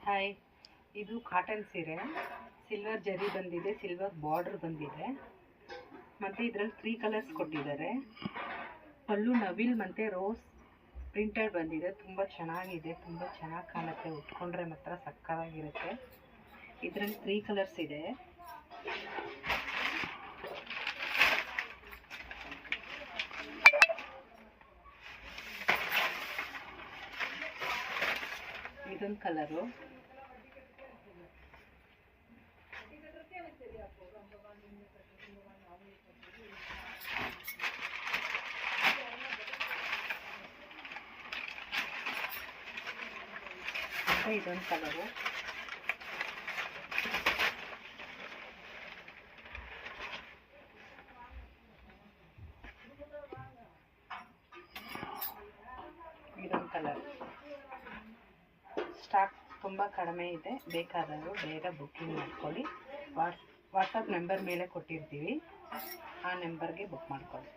Hi, ಇದು cotton ಸೀರೆ, silver ಜರಿ ಬಂದಿದೆ, ಸಿಲ್ವರ್ ಬಾರ್ಡರ್ ಬಂದಿದೆ. ಮತ್ತು ಇದರಲ್ಲಿ 3 ಕಲರ್ಸ್ ಕೊಟ್ಟಿದ್ದಾರೆ. ಪಲ್ಲು ನವಿಲ್ ಮತ್ತು ರೋಸ್ ಪ್ರಿಂಟೆಡ್ ಬಂದಿದೆ. ತುಂಬ ಚೆನ್ನಾಗಿದೆ, ತುಂಬ ಚೆನ್ನಾಗಿ ಕಾಣುತ್ತೆ. ಉಟ್ಕೊಂಡ್ರೆ ಮಾತ್ರ ಸಕ್ಕತ್ತಾಗಿರುತ್ತೆ. ಇದರಲ್ಲಿ 3 ಕಲರ್ಸ್ ಇದೆ. ಇದೊಂದು ಕಲರು, ಇದೊಂದು ಕಲರು, ಇದೊಂದು ಕಲರ್. ಸ್ಟಾಕ್ ತುಂಬ ಕಡಿಮೆ ಇದೆ. ಬೇಕಾದವರು ಬೇಗ ಬುಕ್ಕಿಂಗ್ ಮಾಡ್ಕೊಳ್ಳಿ. ವಾಟ್ಸಪ್ ನಂಬರ್ ಮೇಲೆ ಕೊಟ್ಟಿರ್ತೀವಿ, ಆ ನಂಬರ್ಗೆ ಬುಕ್ ಮಾಡ್ಕೊಳ್ಳಿ.